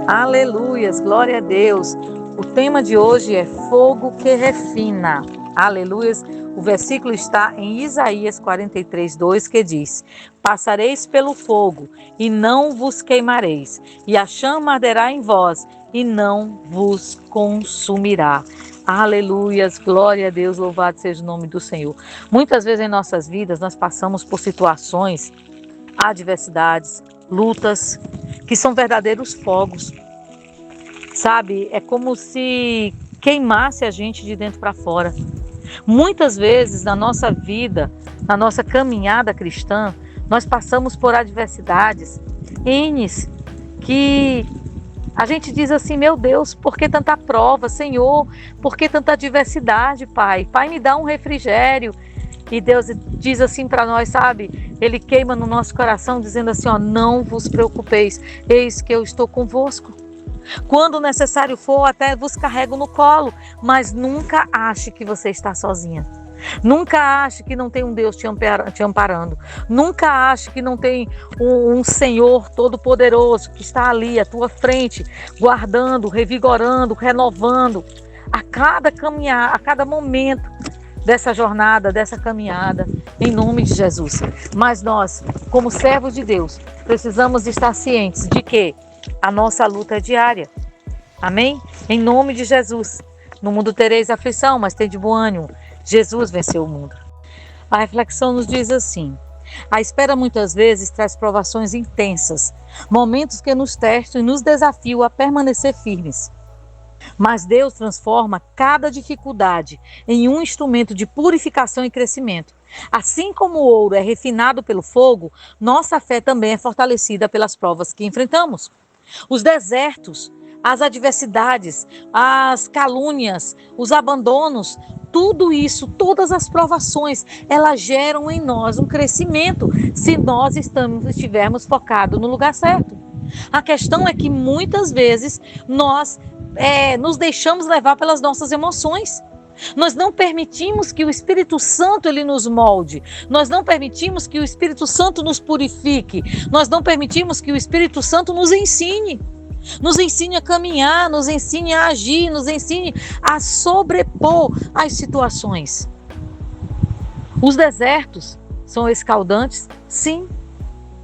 Aleluias, glória a Deus. O tema de hoje é fogo que refina. Aleluias. O versículo está em Isaías 43:2, que diz: passareis pelo fogo e não vos queimareis, e a chama arderá em vós e não vos consumirá. Aleluias, glória a Deus, louvado seja o nome do Senhor. Muitas vezes em nossas vidas nós passamos por situações, adversidades, lutas, que são verdadeiros fogos. Sabe, é como se queimasse a gente de dentro para fora. Muitas vezes na nossa vida, na nossa caminhada cristã, nós passamos por adversidades, N's, que a gente diz assim: meu Deus, por que tanta prova, Senhor? Por que tanta adversidade, Pai? Pai, me dá um refrigério. E Deus diz assim para nós, sabe? Ele queima no nosso coração dizendo assim, ó: não vos preocupeis, eis que eu estou convosco. Quando necessário for, até vos carrego no colo, mas nunca ache que você está sozinha. Nunca ache que não tem um Deus te amparando. Nunca ache que não tem um Senhor todo-poderoso que está ali à tua frente, guardando, revigorando, renovando a cada caminhar, a cada momento dessa jornada, dessa caminhada, em nome de Jesus. Mas nós, como servos de Deus, precisamos estar cientes de que a nossa luta é diária. Amém? Em nome de Jesus. No mundo tereis aflição, mas tende bom ânimo. Jesus venceu o mundo. A reflexão nos diz assim: a espera muitas vezes traz provações intensas, momentos que nos testam e nos desafiam a permanecer firmes. Mas Deus transforma cada dificuldade em um instrumento de purificação e crescimento. Assim como o ouro é refinado pelo fogo, nossa fé também é fortalecida pelas provas que enfrentamos. Os desertos, as adversidades, as calúnias, os abandonos, tudo isso, todas as provações, elas geram em nós um crescimento se nós estivermos focados no lugar certo. A questão é que muitas vezes nós nos deixamos levar pelas nossas emoções. Nós não permitimos que o Espírito Santo ele nos molde. Nós não permitimos que o Espírito Santo nos purifique. Nós não permitimos que o Espírito Santo nos ensine. Nos ensine a caminhar, nos ensine a agir, nos ensine a sobrepor as situações. Os desertos são escaldantes, sim,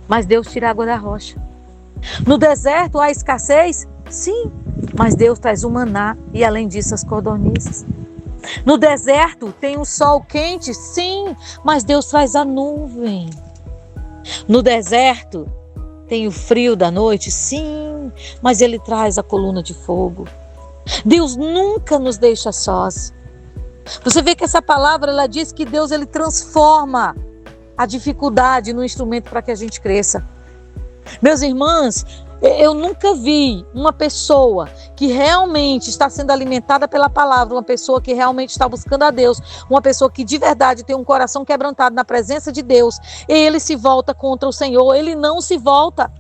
mas Deus tira a água da rocha. No deserto há escassez, sim, mas Deus traz o maná e além disso as codornizes. No deserto tem o sol quente, sim, mas Deus traz a nuvem. No deserto tem o frio da noite, sim, mas Ele traz a coluna de fogo. Deus nunca nos deixa sós. Você vê que essa palavra ela diz que Deus ele transforma a dificuldade no instrumento para que a gente cresça. Meus irmãos, eu nunca vi uma pessoa que realmente está sendo alimentada pela palavra, uma pessoa que realmente está buscando a Deus, uma pessoa que de verdade tem um coração quebrantado na presença de Deus, e ele se volta contra o Senhor. Ele não se volta,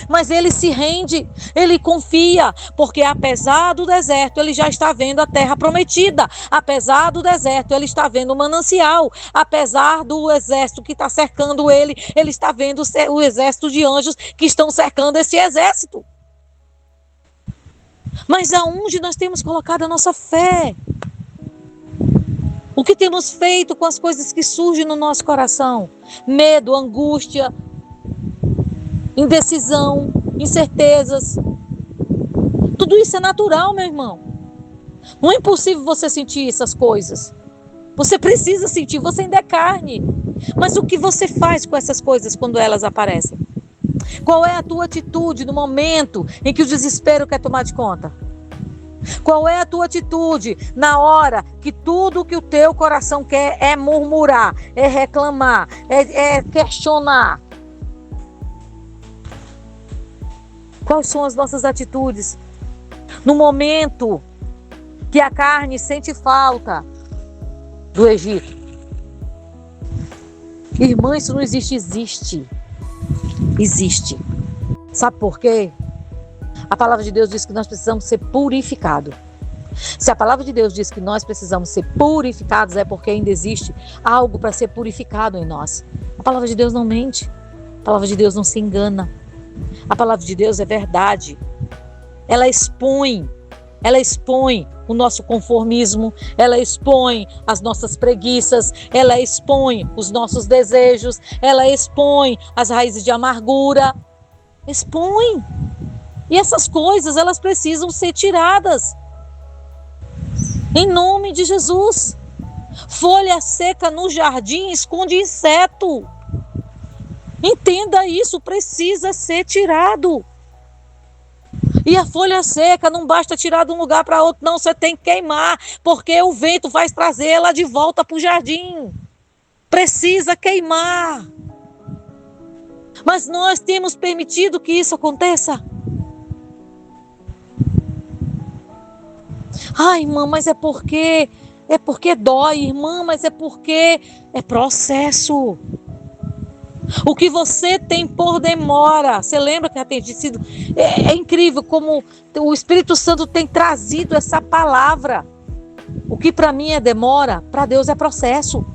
mas ele se rende, ele confia, porque apesar do deserto, ele já está vendo a terra prometida. Apesar do deserto, ele está vendo o manancial. Apesar do exército que está cercando ele, ele está vendo o exército de anjos que estão cercando esse exército. Mas aonde nós temos colocado a nossa fé? O que temos feito com as coisas que surgem no nosso coração? Medo, angústia, indecisão, incertezas. Tudo isso é natural, meu irmão. Não é impossível você sentir essas coisas. Você precisa sentir, você ainda é carne. Mas o que você faz com essas coisas quando elas aparecem? Qual é a tua atitude no momento em que o desespero quer tomar de conta? Qual é a tua atitude na hora que tudo que o teu coração quer é murmurar, é reclamar, é questionar? Quais são as nossas atitudes no momento que a carne sente falta do Egito? Irmã, isso não existe, existe. Sabe por quê? A palavra de Deus diz que nós precisamos ser purificados. Se a palavra de Deus diz que nós precisamos ser purificados, é porque ainda existe algo para ser purificado em nós. A palavra de Deus não mente. A palavra de Deus não se engana. A palavra de Deus é verdade. ela expõe o nosso conformismo, ela expõe as nossas preguiças, ela expõe os nossos desejos, ela expõe as raízes de amargura, expõe. E essas coisas, elas precisam ser tiradas. Em nome de Jesus. Folha seca no jardim esconde inseto. Entenda isso, precisa ser tirado. E a folha seca não basta tirar de um lugar para outro, não, você tem que queimar, porque o vento vai trazer ela de volta para o jardim. Precisa queimar. Mas nós temos permitido que isso aconteça? Ai, irmã, mas é porque dói, irmã, mas é porque é processo. O que você tem por demora, você lembra que já tem sido, é incrível como o Espírito Santo tem trazido essa palavra. O que para mim é demora, para Deus é processo.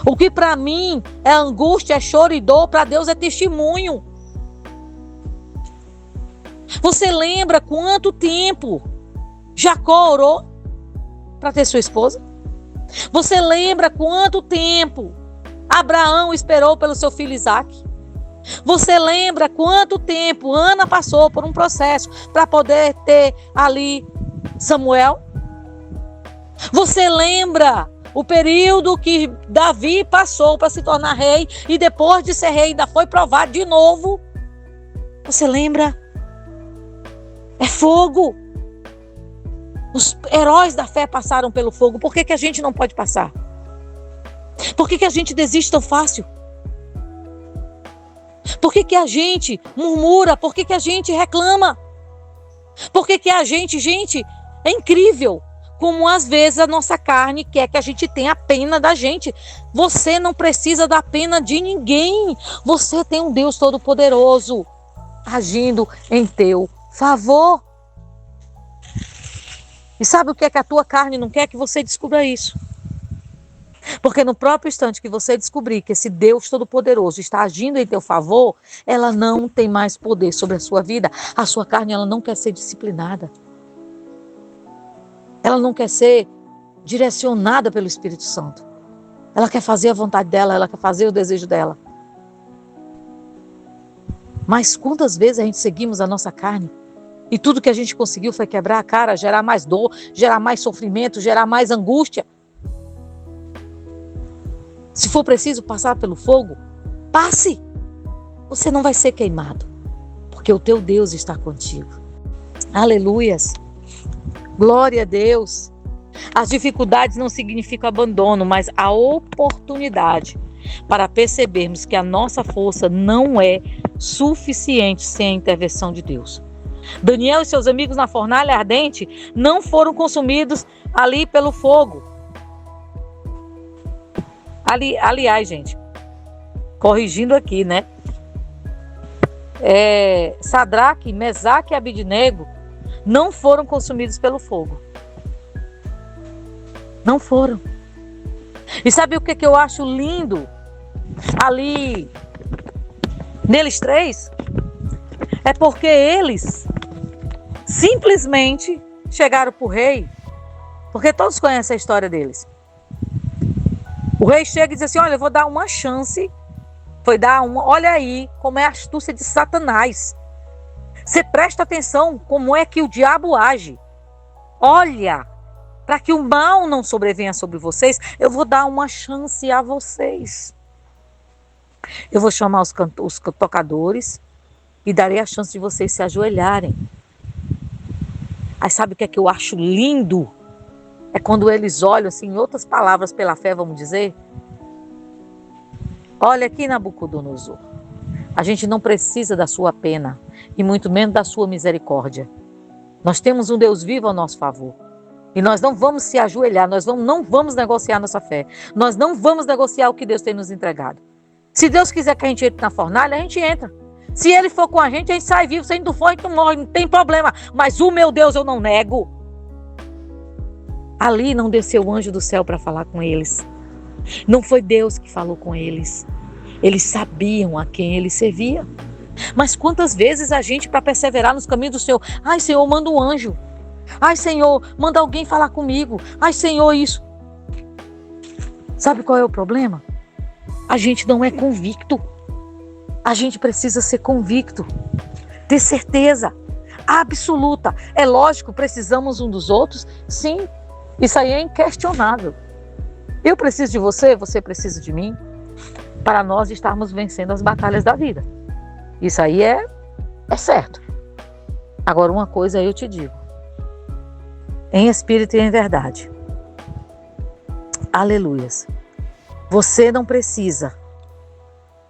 O que para mim é angústia, é choro e dor, para Deus é testemunho. Você lembra quanto tempo Jacó orou para ter sua esposa? Você lembra quanto tempo Abraão esperou pelo seu filho Isaque? Você lembra quanto tempo Ana passou por um processo para poder ter ali Samuel? Você lembra o período que Davi passou para se tornar rei e depois de ser rei ainda foi provado de novo? Você lembra? É fogo. Os heróis da fé passaram pelo fogo. Por que a gente não pode passar? Por que a gente desiste tão fácil? Por que a gente murmura? Por que a gente reclama? Por que a gente, é incrível como às vezes a nossa carne quer que a gente tenha pena da gente. Você não precisa da pena de ninguém. Você tem um Deus Todo-Poderoso agindo em teu favor. E sabe o que é que a tua carne não quer? Que você descubra isso. Porque no próprio instante que você descobrir que esse Deus Todo-Poderoso está agindo em teu favor, ela não tem mais poder sobre a sua vida. A sua carne, ela não quer ser disciplinada. Ela não quer ser direcionada pelo Espírito Santo. Ela quer fazer a vontade dela, ela quer fazer o desejo dela. Mas quantas vezes a gente seguimos a nossa carne? E tudo que a gente conseguiu foi quebrar a cara, gerar mais dor, gerar mais sofrimento, gerar mais angústia. Se for preciso passar pelo fogo, passe. Você não vai ser queimado, porque o teu Deus está contigo. Aleluias. Glória a Deus. As dificuldades não significam abandono, mas a oportunidade para percebermos que a nossa força não é suficiente sem a intervenção de Deus. Daniel e seus amigos na fornalha ardente não foram consumidos ali pelo fogo. Aliás, gente, corrigindo aqui, né? Sadraque, Mesaque e Abidnego não foram consumidos pelo fogo. Não foram. E sabe o que eu acho lindo ali neles três? É porque eles simplesmente chegaram para o rei, porque todos conhecem a história deles. O rei chega e diz assim: olha, eu vou dar uma chance. Olha aí como é a astúcia de Satanás. Você presta atenção como é que o diabo age. Olha, para que o mal não sobrevenha sobre vocês, eu vou dar uma chance a vocês. Eu vou chamar os tocadores e darei a chance de vocês se ajoelharem. Aí sabe o que é que eu acho lindo? É quando eles olham, assim, em outras palavras, pela fé, vamos dizer. Olha aqui, Nabucodonosor. A gente não precisa da sua pena e muito menos da sua misericórdia. Nós temos um Deus vivo ao nosso favor. E nós não vamos se ajoelhar, nós não vamos negociar nossa fé. Nós não vamos negociar o que Deus tem nos entregado. Se Deus quiser que a gente entre na fornalha, a gente entra. Se Ele for com a gente sai vivo. Se a gente não for, a gente não morre, não tem problema. Mas o meu Deus eu não nego. Ali não desceu o anjo do céu para falar com eles. Não foi Deus que falou com eles. Eles sabiam a quem eles serviam. Mas quantas vezes a gente, para perseverar nos caminhos do Senhor, ai Senhor, manda um anjo. Ai Senhor, manda alguém falar comigo. Ai Senhor, isso. Sabe qual é o problema? A gente não é convicto. A gente precisa ser convicto. Ter certeza absoluta. É lógico, precisamos um dos outros. Sim, isso aí é inquestionável. Eu preciso de você, você precisa de mim, para nós estarmos vencendo as batalhas da vida. Isso aí é certo. Agora, uma coisa eu te digo. Em espírito e em verdade. Aleluias. Você não precisa.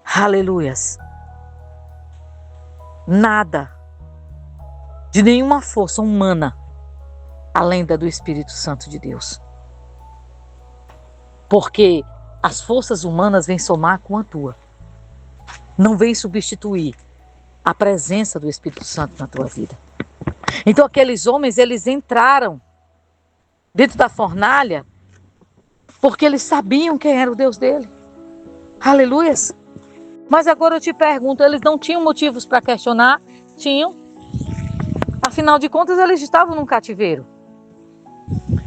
Aleluias. Nada. De nenhuma força humana. Além da do Espírito Santo de Deus. Porque as forças humanas vêm somar com a tua. Não vem substituir a presença do Espírito Santo na tua vida. Então aqueles homens, eles entraram dentro da fornalha porque eles sabiam quem era o Deus dele. Aleluias. Mas agora eu te pergunto, eles não tinham motivos para questionar? Tinham. Afinal de contas, eles estavam num cativeiro.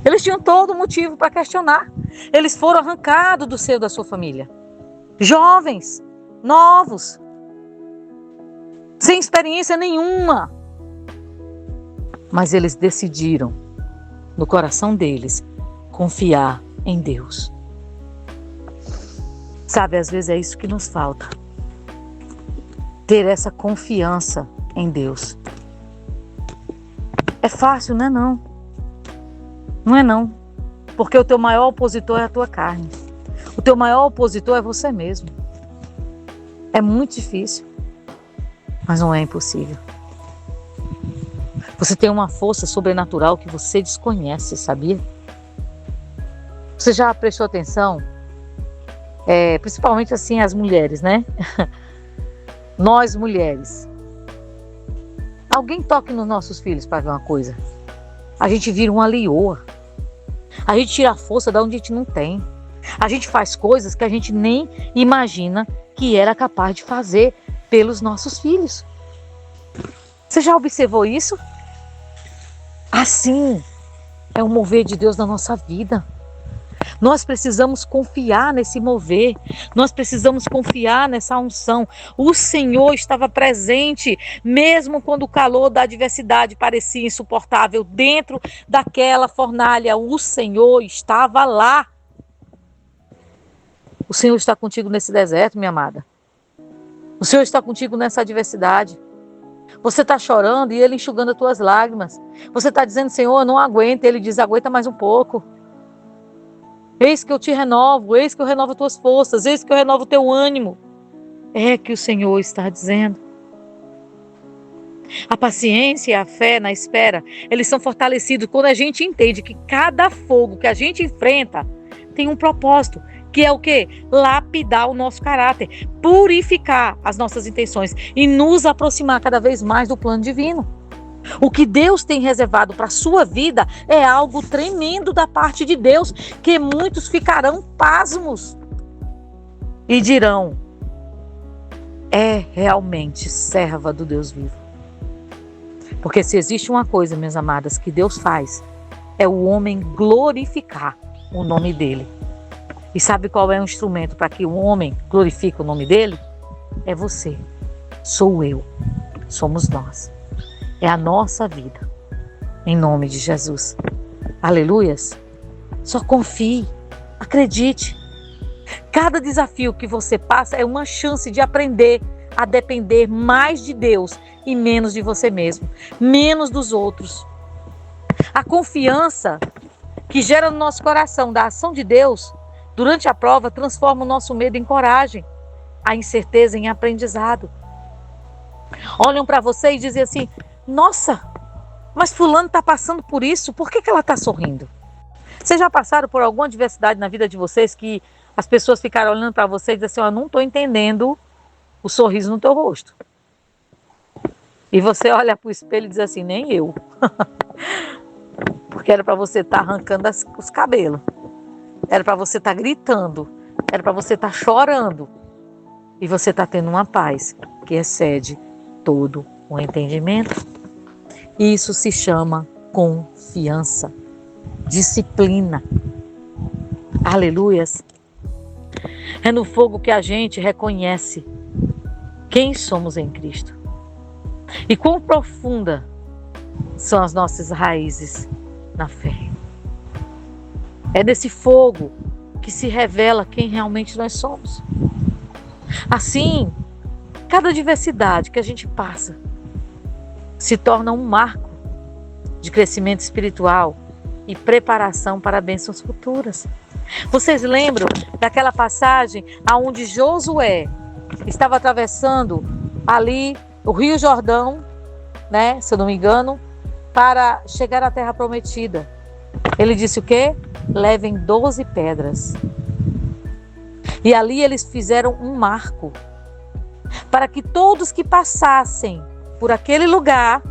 Eles tinham todo motivo para questionar. Eles foram arrancados do seio da sua família. Jovens, novos, sem experiência nenhuma. Mas eles decidiram, no coração deles, confiar em Deus. Sabe, às vezes é isso que nos falta. Ter essa confiança em Deus. É fácil, não é não? Não é não. Porque o teu maior opositor é a tua carne. O teu maior opositor é você mesmo. É muito difícil. Mas não é impossível. Você tem uma força sobrenatural que você desconhece, sabia? Você já prestou atenção? Principalmente assim as mulheres, né? Nós mulheres. Alguém toque nos nossos filhos para ver uma coisa. A gente vira uma leoa. A gente tira a força de onde a gente não tem. A gente faz coisas que a gente nem imagina que era capaz de fazer pelos nossos filhos. Você já observou isso? Assim é o mover de Deus na nossa vida. Nós precisamos confiar nesse mover. Nós precisamos confiar nessa unção. O Senhor estava presente, mesmo quando o calor da adversidade parecia insuportável. Dentro daquela fornalha, o Senhor estava lá. O Senhor está contigo nesse deserto, minha amada. O Senhor está contigo nessa adversidade. Você está chorando e Ele enxugando as tuas lágrimas. Você está dizendo, Senhor, eu não aguento. Ele diz, aguenta mais um pouco. Eis que eu te renovo, eis que eu renovo as tuas forças, eis que eu renovo o teu ânimo. É que o Senhor está dizendo. A paciência e a fé na espera, eles são fortalecidos quando a gente entende que cada fogo que a gente enfrenta tem um propósito, que é o quê? Lapidar o nosso caráter, purificar as nossas intenções e nos aproximar cada vez mais do plano divino. O que Deus tem reservado para a sua vida é algo tremendo da parte de Deus, que muitos ficarão pasmos e dirão, é realmente serva do Deus vivo. Porque se existe uma coisa, minhas amadas, que Deus faz, é o homem glorificar o nome dele. E sabe qual é o instrumento para que o homem glorifique o nome dele? É você, sou eu, somos nós. É a nossa vida, em nome de Jesus. Aleluias. Só confie, acredite. Cada desafio que você passa é uma chance de aprender a depender mais de Deus e menos de você mesmo, menos dos outros. A confiança que gera no nosso coração da ação de Deus, durante a prova, transforma o nosso medo em coragem, a incerteza em aprendizado. Olham para você e dizem assim, nossa, mas fulano está passando por isso, por que ela está sorrindo? Vocês já passaram por alguma adversidade na vida de vocês que as pessoas ficaram olhando para você e dizem assim, eu não estou entendendo o sorriso no teu rosto. E você olha para o espelho e diz assim, nem eu. Porque era para você estar arrancando os cabelos. Era para você estar gritando. Era para você estar chorando. E você está tendo uma paz que excede todo o entendimento. Isso se chama confiança, disciplina. Aleluias. É no fogo que a gente reconhece quem somos em Cristo e quão profunda são as nossas raízes na fé. É nesse fogo que se revela quem realmente nós somos. Assim, cada diversidade que a gente passa se torna um marco de crescimento espiritual e preparação para bênçãos futuras. Vocês lembram daquela passagem onde Josué estava atravessando ali o Rio Jordão, né, se eu não me engano, para chegar à Terra Prometida? Ele disse o quê? Levem 12 pedras. E ali eles fizeram um marco para que todos que passassem por aquele lugar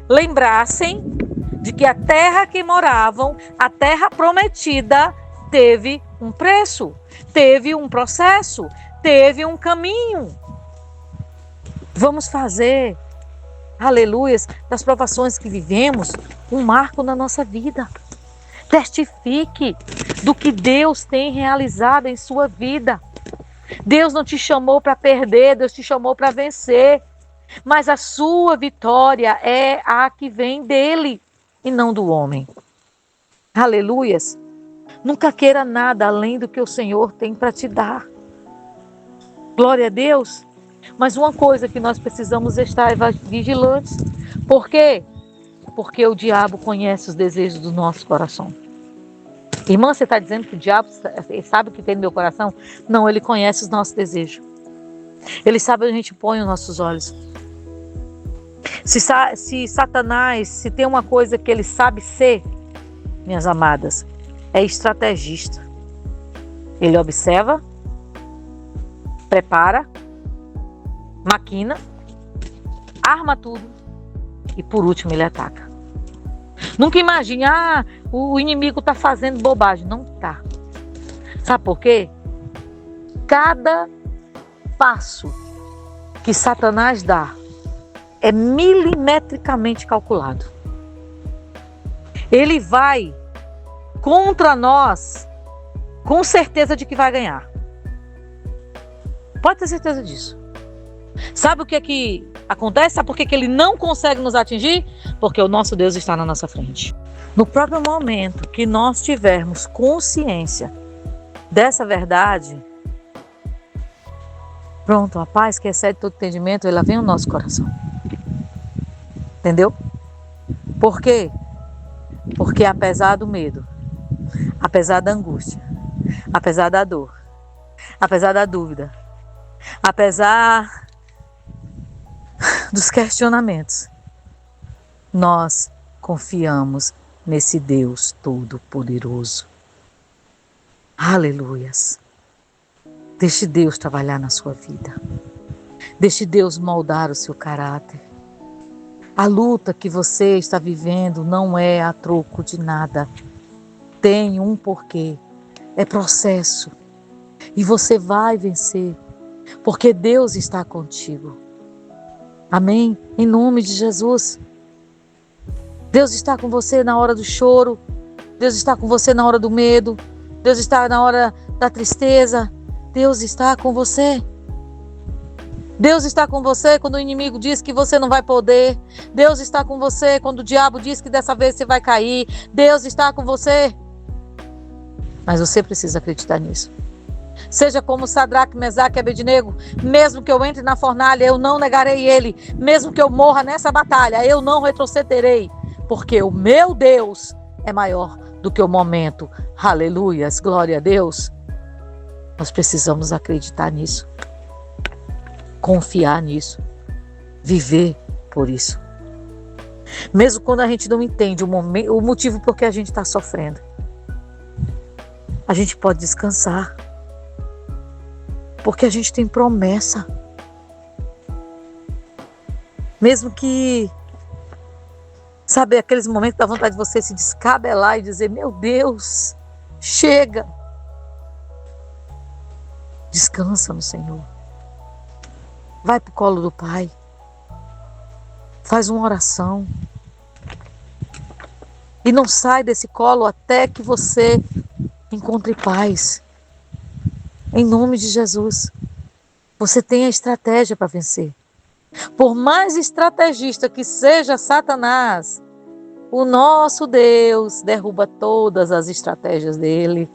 lembrassem de que a terra que moravam, a terra prometida, teve um preço, teve um processo, teve um caminho. Vamos fazer, aleluias, das provações que vivemos, um marco na nossa vida. Testifique do que Deus tem realizado em sua vida. Deus não te chamou para perder, Deus te chamou para vencer. Mas a sua vitória é a que vem dele e não do homem. Aleluias. Nunca queira nada além do que o Senhor tem para te dar. Glória a Deus. Mas uma coisa que nós precisamos estar vigilantes. Por quê? Porque o diabo conhece os desejos do nosso coração. Irmã, você está dizendo que o diabo sabe o que tem no meu coração? Não, ele conhece os nossos desejos. Ele sabe onde a gente põe os nossos olhos. Se Satanás, se tem uma coisa que ele sabe ser, minhas amadas, é estrategista. Ele observa, prepara, maquina, arma tudo e por último ele ataca. Nunca imagine, o inimigo está fazendo bobagem. Não está. Sabe por quê? Cada passo que Satanás dá é milimetricamente calculado. Ele vai contra nós com certeza de que vai ganhar. Pode ter certeza disso. Sabe o que é que acontece? Sabe por que ele não consegue nos atingir? Porque o nosso Deus está na nossa frente. No próprio momento que nós tivermos consciência dessa verdade, pronto, a paz que excede todo entendimento, ela vem no nosso coração. Entendeu? Por quê? Porque apesar do medo, apesar da angústia, apesar da dor, apesar da dúvida, apesar dos questionamentos, nós confiamos nesse Deus Todo-Poderoso. Aleluias. Deixe Deus trabalhar na sua vida. Deixe Deus moldar o seu caráter. A luta que você está vivendo não é a troco de nada. Tem um porquê. É processo. E você vai vencer. Porque Deus está contigo. Amém? Em nome de Jesus. Deus está com você na hora do choro. Deus está com você na hora do medo. Deus está na hora da tristeza. Deus está com você. Deus está com você quando o inimigo diz que você não vai poder. Deus está com você quando o diabo diz que dessa vez você vai cair. Deus está com você. Mas você precisa acreditar nisso. Seja como Sadraque, Mesaque e Abednego, mesmo que eu entre na fornalha, eu não negarei ele. Mesmo que eu morra nessa batalha, eu não retrocederei. Porque o meu Deus é maior do que o momento. Aleluias, glória a Deus. Nós precisamos acreditar nisso. Confiar nisso. Viver por isso. Mesmo quando a gente não entende o motivo por que a gente está sofrendo. A gente pode descansar. Porque a gente tem promessa. Mesmo que, sabe, aqueles momentos da vontade de você se descabelar e dizer, meu Deus, chega. Descansa no Senhor. Vai para o colo do Pai. Faz uma oração. E não sai desse colo até que você encontre paz. Em nome de Jesus. Você tem a estratégia para vencer. Por mais estrategista que seja Satanás, o nosso Deus derruba todas as estratégias dele,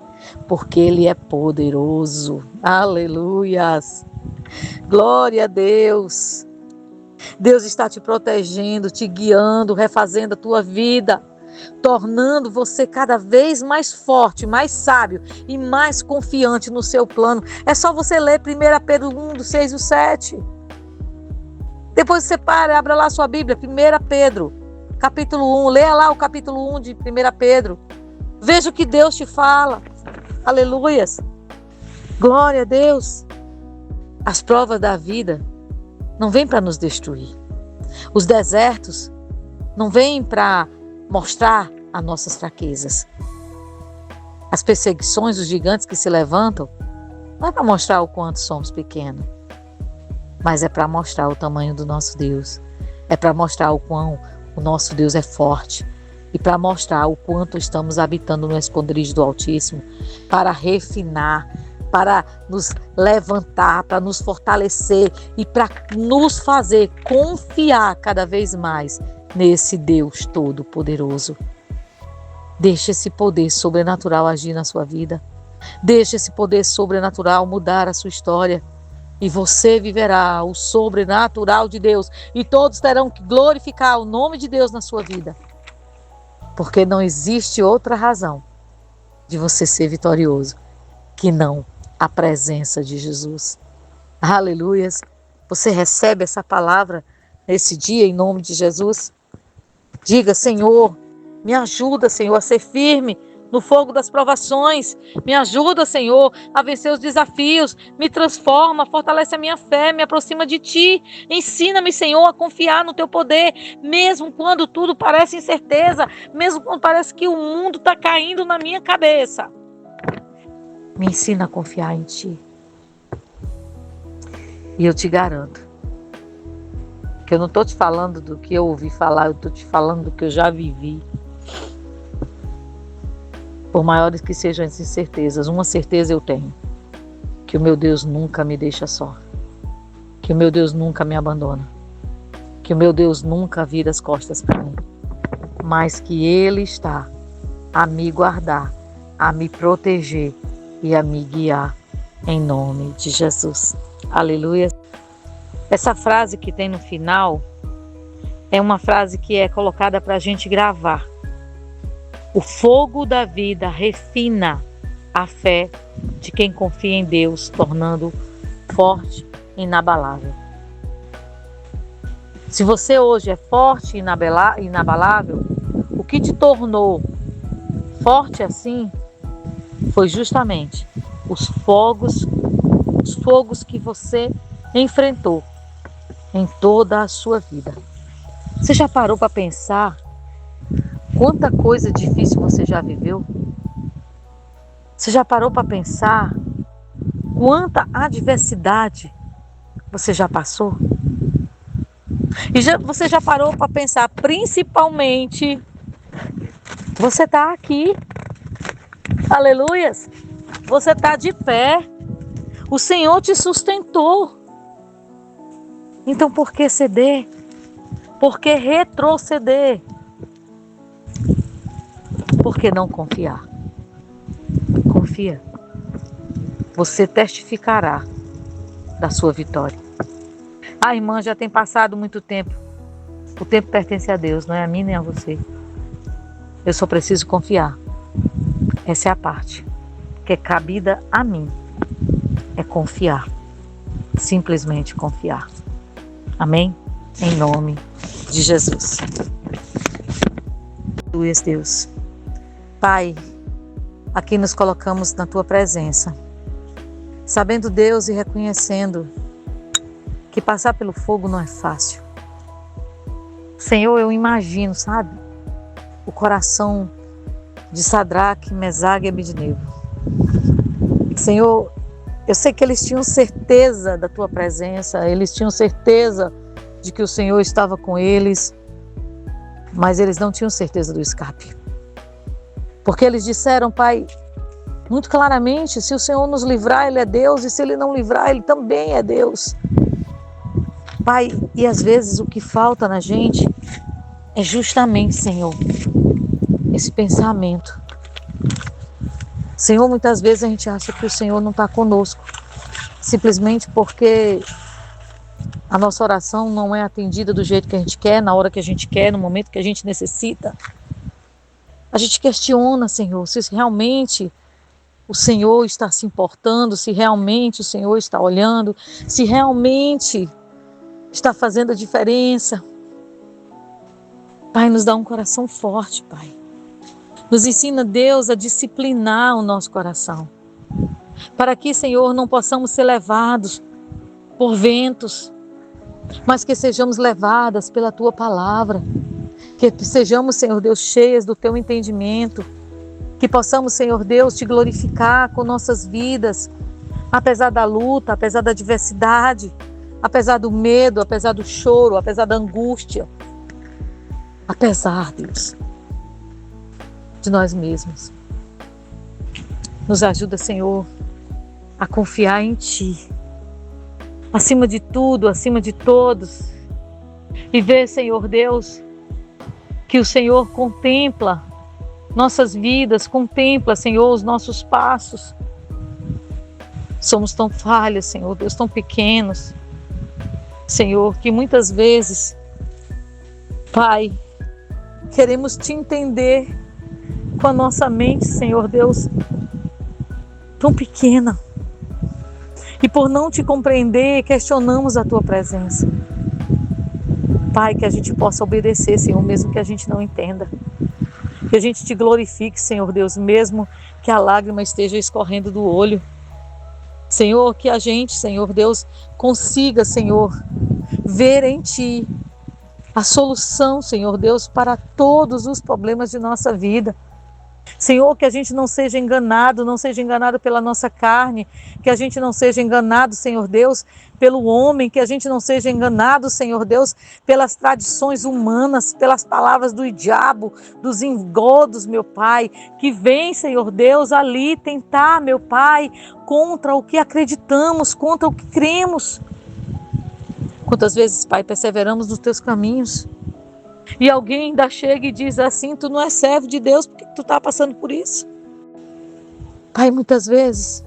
porque ele é poderoso. Aleluias. Glória a Deus. Deus está te protegendo, te guiando, refazendo a tua vida, tornando você cada vez mais forte, mais sábio e mais confiante no seu plano. É só você ler 1 Pedro 1, do 6 e 7. Depois você para, abra lá a sua Bíblia, 1 Pedro, capítulo 1, leia lá o capítulo 1 de 1 Pedro. Veja o que Deus te fala. Aleluias. Glória a Deus. As provas da vida não vêm para nos destruir. Os desertos não vêm para mostrar as nossas fraquezas. As perseguições, os gigantes que se levantam, não é para mostrar o quanto somos pequenos, mas é para mostrar o tamanho do nosso Deus. É para mostrar o quão o nosso Deus é forte e para mostrar o quanto estamos habitando no esconderijo do Altíssimo, para refinar, para nos levantar, para nos fortalecer e para nos fazer confiar cada vez mais nesse Deus Todo-Poderoso. Deixe esse poder sobrenatural agir na sua vida. Deixe esse poder sobrenatural mudar a sua história. E você viverá o sobrenatural de Deus. E todos terão que glorificar o nome de Deus na sua vida. Porque não existe outra razão de você ser vitorioso que não a presença de Jesus. Aleluias. Você recebe essa palavra nesse dia em nome de Jesus? Diga: Senhor, me ajuda, Senhor, a ser firme no fogo das provações. Me ajuda, Senhor, a vencer os desafios. Me transforma, fortalece a minha fé, me aproxima de Ti. Ensina-me, Senhor, a confiar no Teu poder, mesmo quando tudo parece incerteza, mesmo quando parece que o mundo está caindo na minha cabeça. Me ensina a confiar em Ti. E eu te garanto que eu não estou te falando do que eu ouvi falar, eu estou te falando do que eu já vivi. Por maiores que sejam as incertezas, uma certeza eu tenho: que o meu Deus nunca me deixa só, que o meu Deus nunca me abandona, que o meu Deus nunca vira as costas para mim, mas que Ele está a me guardar, a me proteger e a me guiar, em nome de Jesus. Aleluia. Essa frase que tem no final é uma frase que é colocada para a gente gravar. O fogo da vida refina a fé de quem confia em Deus, tornando forte e inabalável. Se você hoje é forte e inabalável, o que te tornou forte assim foi justamente os fogos que você enfrentou em toda a sua vida. Você já parou para pensar quanta coisa difícil você já viveu? Você já parou para pensar quanta adversidade você já passou? E você já parou para pensar, principalmente, você está aqui. Aleluias! Você está de pé. O Senhor te sustentou. Então por que ceder? Por que retroceder? Por que não confiar? Confia. Você testificará da sua vitória. Irmã, já tem passado muito tempo. O tempo pertence a Deus, não é a mim nem a você. Eu só preciso confiar. Essa é a parte que é cabida a mim. É confiar. Simplesmente confiar. Amém? Em nome de Jesus. Tu és Deus. Pai, aqui nos colocamos na Tua presença, sabendo, Deus, e reconhecendo que passar pelo fogo não é fácil. Senhor, eu imagino, sabe, o coração de Sadraque, Mesaque e Abednego. Senhor, eu sei que eles tinham certeza da Tua presença, eles tinham certeza de que o Senhor estava com eles, mas eles não tinham certeza do escape. Porque eles disseram, Pai, muito claramente, se o Senhor nos livrar, Ele é Deus, e se Ele não livrar, Ele também é Deus. Pai, e às vezes o que falta na gente é justamente, Senhor, esse pensamento. Senhor, muitas vezes a gente acha que o Senhor não está conosco, simplesmente porque a nossa oração não é atendida do jeito que a gente quer, na hora que a gente quer, no momento que a gente necessita. A gente questiona, Senhor, se realmente o Senhor está se importando, se realmente o Senhor está olhando, se realmente está fazendo a diferença. Pai, nos dá um coração forte, Pai. Nos ensina, Deus, a disciplinar o nosso coração. Para que, Senhor, não possamos ser levados por ventos, mas que sejamos levadas pela Tua palavra. Que sejamos, Senhor Deus, cheias do Teu entendimento. Que possamos, Senhor Deus, Te glorificar com nossas vidas, apesar da luta, apesar da adversidade, apesar do medo, apesar do choro, apesar da angústia. Apesar, Deus, de nós mesmos. Nos ajuda, Senhor, a confiar em Ti, acima de tudo, acima de todos, e ver, Senhor Deus, que o Senhor contempla nossas vidas, contempla, Senhor, os nossos passos. Somos tão falhas, Senhor Deus, tão pequenos, Senhor, que muitas vezes, Pai, queremos Te entender com a nossa mente, Senhor Deus, tão pequena. E por não Te compreender, questionamos a Tua presença. Pai, que a gente possa obedecer, Senhor, mesmo que a gente não entenda. Que a gente Te glorifique, Senhor Deus, mesmo que a lágrima esteja escorrendo do olho. Senhor, que a gente, Senhor Deus, consiga, Senhor, ver em Ti a solução, Senhor Deus, para todos os problemas de nossa vida. Senhor, que a gente não seja enganado pela nossa carne, que a gente não seja enganado, Senhor Deus, pelo homem, que a gente não seja enganado, Senhor Deus, pelas tradições humanas, pelas palavras do diabo, dos engodos, meu Pai, que vem, Senhor Deus, ali tentar, meu Pai, contra o que acreditamos, contra o que cremos. Quantas vezes, Pai, perseveramos nos Teus caminhos, e alguém ainda chega e diz assim, tu não és servo de Deus, por que tu está passando por isso? Pai, muitas vezes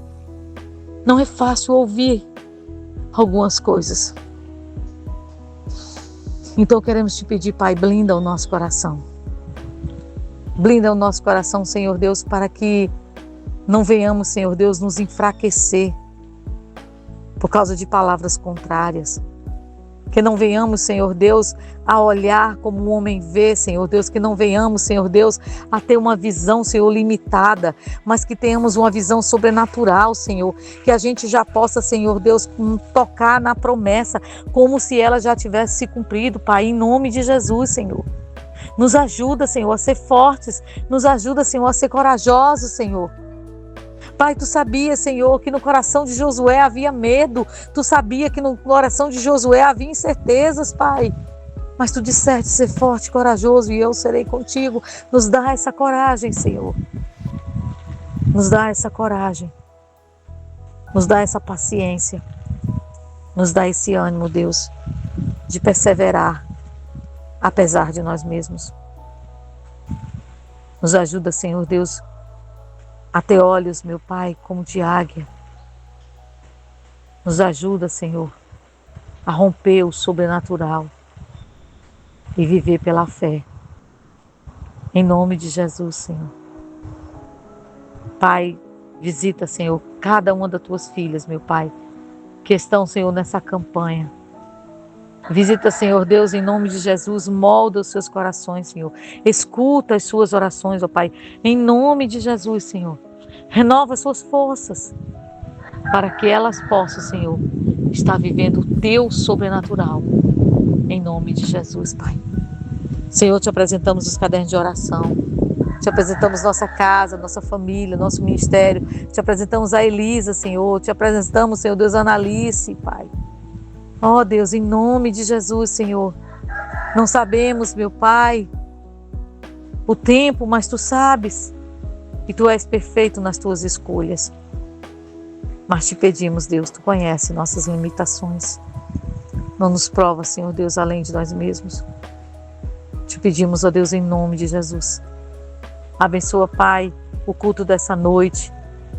não é fácil ouvir algumas coisas. Então queremos Te pedir, Pai, blinda o nosso coração. Blinda o nosso coração, Senhor Deus, para que não venhamos, Senhor Deus, nos enfraquecer por causa de palavras contrárias. Que não venhamos, Senhor Deus, a olhar como um homem vê, Senhor Deus. Que não venhamos, Senhor Deus, a ter uma visão, Senhor, limitada. Mas que tenhamos uma visão sobrenatural, Senhor. Que a gente já possa, Senhor Deus, tocar na promessa como se ela já tivesse se cumprido, Pai. Em nome de Jesus, Senhor. Nos ajuda, Senhor, a ser fortes. Nos ajuda, Senhor, a ser corajosos, Senhor. Pai, Tu sabia, Senhor, que no coração de Josué havia medo. Tu sabia que no coração de Josué havia incertezas, Pai. Mas Tu disseste ser forte e corajoso e eu serei contigo. Nos dá essa coragem, Senhor. Nos dá essa coragem. Nos dá essa paciência. Nos dá esse ânimo, Deus, de perseverar, apesar de nós mesmos. Nos ajuda, Senhor Deus, a ter olhos, meu Pai, como de águia. Nos ajuda, Senhor, a romper o sobrenatural e viver pela fé. Em nome de Jesus, Senhor. Pai, visita, Senhor, cada uma das Tuas filhas, meu Pai, que estão, Senhor, nessa campanha. Visita, Senhor Deus, em nome de Jesus, molda os seus corações, Senhor. Escuta as suas orações, ó Pai, em nome de Jesus, Senhor. Renova suas forças, para que elas possam, Senhor, estar vivendo o Teu sobrenatural, em nome de Jesus, Pai. Senhor, Te apresentamos os cadernos de oração, Te apresentamos nossa casa, nossa família, nosso ministério, Te apresentamos a Elisa, Senhor, Te apresentamos, Senhor Deus, a Analice, Pai. Ó Deus, em nome de Jesus, Senhor. Não sabemos, meu Pai, o tempo, mas Tu sabes. E Tu és perfeito nas Tuas escolhas. Mas Te pedimos, Deus, Tu conhece nossas limitações. Não nos prova, Senhor Deus, além de nós mesmos. Te pedimos, ó Deus, em nome de Jesus. Abençoa, Pai, o culto dessa noite.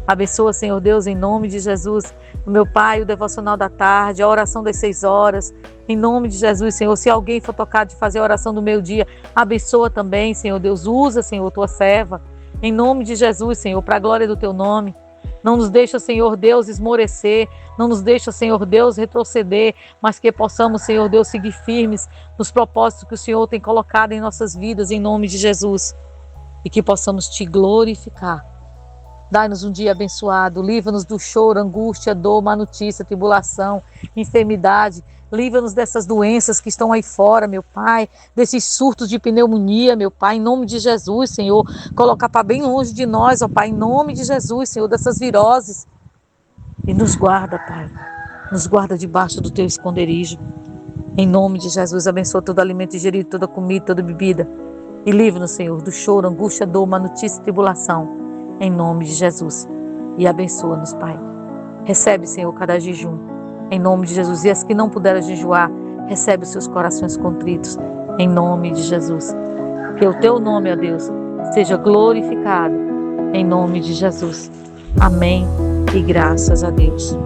Abençoa, Senhor Deus, em nome de Jesus, o meu Pai, o devocional da tarde, a oração das 6 horas. Em nome de Jesus, Senhor, se alguém for tocado de fazer a oração do meio-dia, abençoa também, Senhor Deus. Usa, Senhor, Tua serva. Em nome de Jesus, Senhor, para a glória do Teu nome. Não nos deixa, Senhor Deus, esmorecer. Não nos deixa, Senhor Deus, retroceder. Mas que possamos, Senhor Deus, seguir firmes nos propósitos que o Senhor tem colocado em nossas vidas, em nome de Jesus. E que possamos Te glorificar. Dai-nos um dia abençoado. Livra-nos do choro, angústia, dor, má notícia, tribulação, enfermidade. Livra-nos dessas doenças que estão aí fora, meu Pai, desses surtos de pneumonia, meu Pai, em nome de Jesus, Senhor. Colocar para bem longe de nós, ó Pai, em nome de Jesus, Senhor, dessas viroses. E nos guarda, Pai. Nos guarda debaixo do Teu esconderijo. Em nome de Jesus, abençoa todo alimento ingerido, toda comida, toda bebida. E livra-nos, Senhor, do choro, angústia, dor, má notícia e tribulação. Em nome de Jesus. E abençoa-nos, Pai. Recebe, Senhor, cada jejum. Em nome de Jesus. E as que não puderam jejuar, recebe os seus corações contritos. Em nome de Jesus. Que o Teu nome, ó Deus, seja glorificado. Em nome de Jesus. Amém. E graças a Deus.